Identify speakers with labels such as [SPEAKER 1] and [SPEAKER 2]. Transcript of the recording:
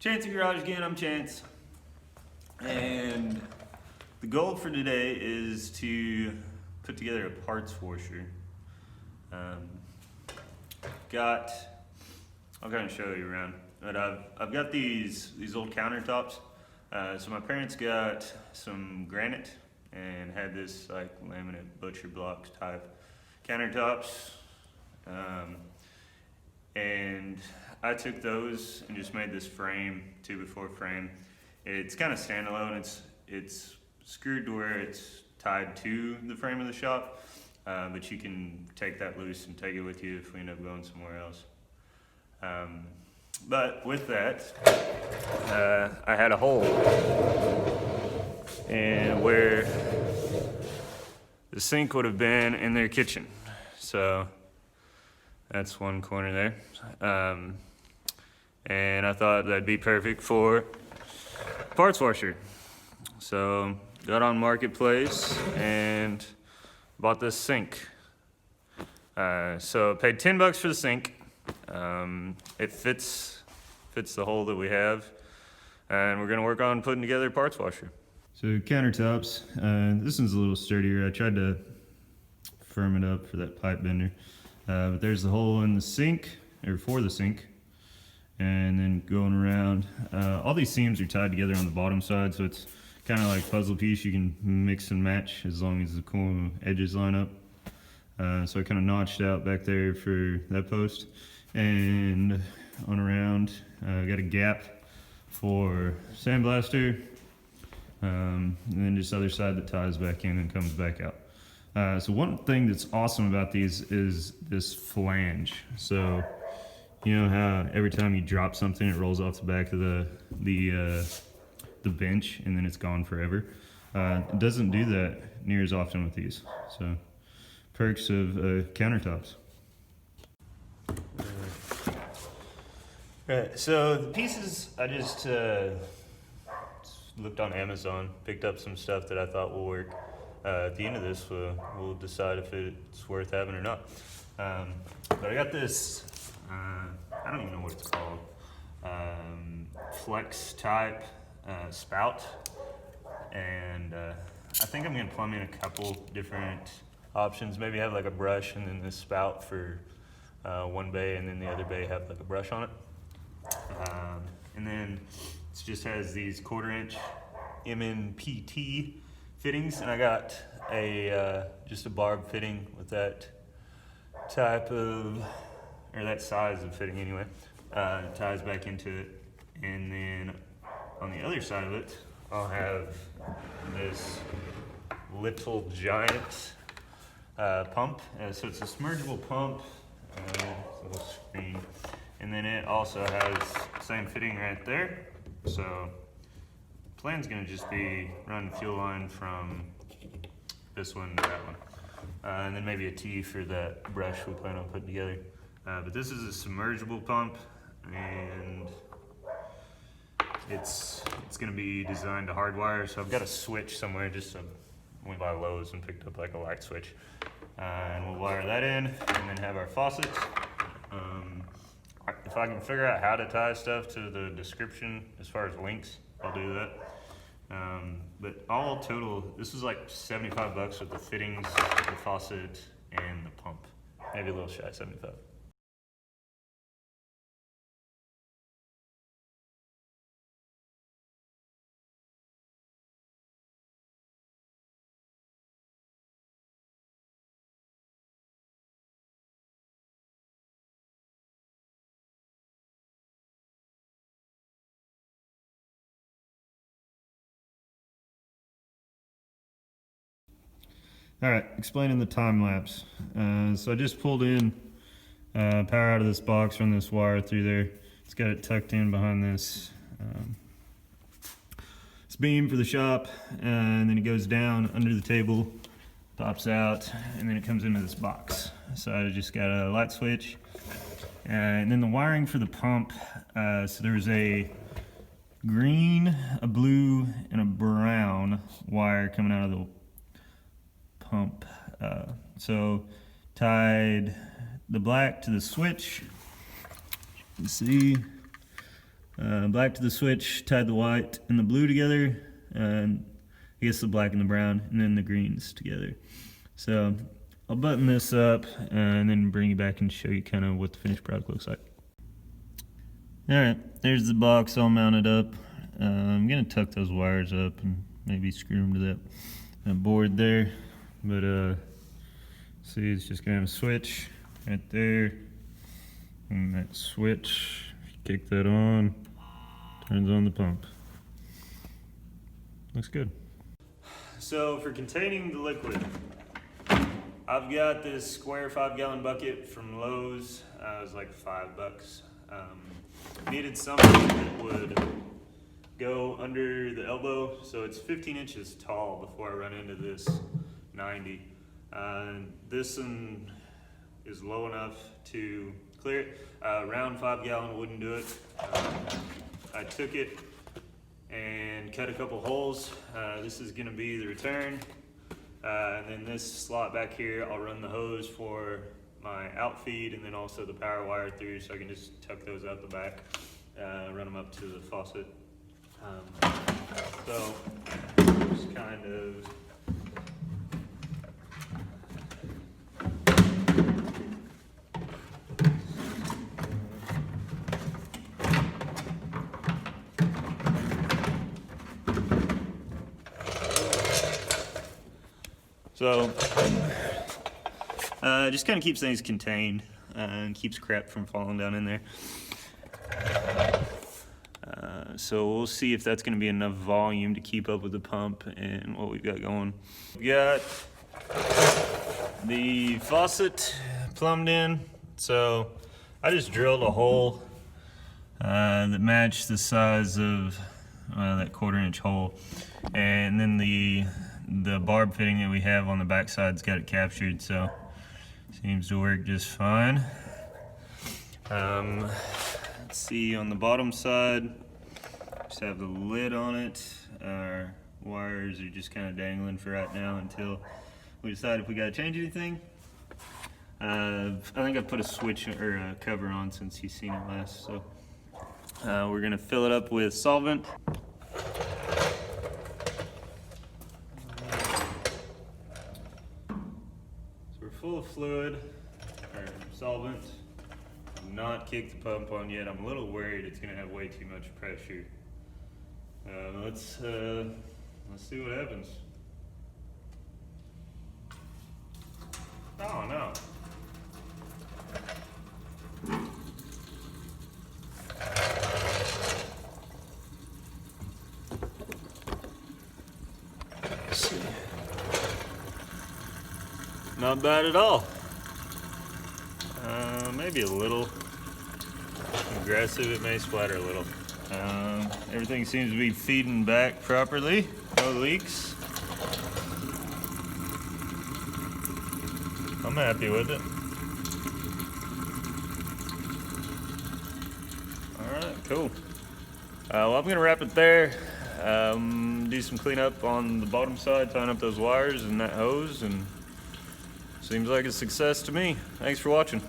[SPEAKER 1] Chance Garage again, I'm Chance. And the goal for today is to put together a parts washer. I'll kind of show you around, but I've got these old countertops. So my parents got some granite and had this like laminate butcher block type countertops. And I took those and just made this frame, 2x4 frame. It's kind of standalone. It's screwed to where it's tied to the frame of the shop, but you can take that loose and take it with you if we end up going somewhere else. But with that, I had a hole in where the sink would have been in their kitchen. So that's one corner there. And I thought that'd be perfect for parts washer. So got on Marketplace and bought this sink. So paid $10 for the sink. It fits the hole that we have, and we're gonna work on putting together a parts washer. So countertops, this one's a little sturdier. I tried to firm it up for that pipe bender. But there's the hole in the sink, or for the sink, and then going around. All these seams are tied together on the bottom side, so it's kind of like a puzzle piece. You can mix and match as long as the corner edges line up. So I kind of notched out back there for that post, and on around, got a gap for sandblaster, and then just other side that ties back in and comes back out. So one thing that's awesome about these is this flange. So you know how every time you drop something, it rolls off the back of the bench and then it's gone forever. It doesn't do that near as often with these. So perks of countertops. Right, so the pieces I just looked on Amazon, picked up some stuff that I thought will work. At the end of this, we'll decide if it's worth having or not. But I got this, I don't even know what it's called, flex type spout. And I think I'm gonna plumb in a couple different options. Maybe have like a brush and then this spout for one bay, and then the other bay have like a brush on it. And then it just has these 1/4 inch MNPT fittings, and I got just a barb fitting with that type of, or that size of fitting anyway. It ties back into it, and then on the other side of it, I'll have this little giant pump. So it's a submergible pump, it's a little screen, and then it also has the same fitting right there. So plan's gonna just be run fuel line from this one to that one. And then maybe a T for that brush we plan on putting together. But this is a submergible pump, and it's gonna be designed to hardwire. So I've got a switch somewhere, just went by Lowe's and picked up like a light switch. And we'll wire that in, and then have our faucets. If I can figure out how to tie stuff to the description as far as links, I'll do that. But all total, this is like $75 with the fittings, the faucet, and the pump. Maybe a little shy, 75. All right, explaining the time lapse. So I just pulled in power out of this box, run this wire through there. It's got it tucked in behind this beam for the shop, and then it goes down under the table, pops out, and then it comes into this box. So I just got a light switch, and then the wiring for the pump. So there's a green, a blue, and a brown wire coming out of the pump. So tied the black to the switch. You can see Black to the switch, tied the white and the blue together, and I guess the black and the brown, and then the greens together. So I'll button this up and then bring you back and show you kind of what the finished product looks like. Alright, there's the box all mounted up. I'm going to tuck those wires up and maybe screw them to that board there. But see, it's just going to have a switch right there. And that switch, if you kick that on, turns on the pump. Looks good. So for containing the liquid, I've got this square 5-gallon bucket from Lowe's. It was like $5. Needed something that would go under the elbow, so it's 15 inches tall before I run into this 90. This one is low enough to clear it. Round 5-gallon wouldn't do it. I took it and cut a couple holes. This is going to be the return. And then this slot back here, I'll run the hose for my outfeed and then also the power wire through, so I can just tuck those out the back, run them up to the faucet. So just kind of just kind of keeps things contained and keeps crap from falling down in there. So we'll see if that's going to be enough volume to keep up with the pump and what we've got going. We got the faucet plumbed in, so I just drilled a hole that matched the size of that 1/4-inch hole, and then the barb fitting that we have on the back side's got it captured, so seems to work just fine. Let's see, on the bottom side, just have the lid on it. Our wires are just kind of dangling for right now until we decide if we got to change anything. I think I've put a switch or a cover on since you've seen it last, so we're going to fill it up with solvent. Full of fluid or solvent. I've not kicked the pump on yet. I'm a little worried it's going to have way too much pressure. Let's see what happens. Oh no. Let's see. Not bad at all. Maybe a little aggressive. It may splatter a little. Everything seems to be feeding back properly. No leaks. I'm happy with it. Alright, cool. Well, I'm going to wrap it there. Do some cleanup on the bottom side, tying up those wires and that hose, and seems like a success to me. Thanks for watching.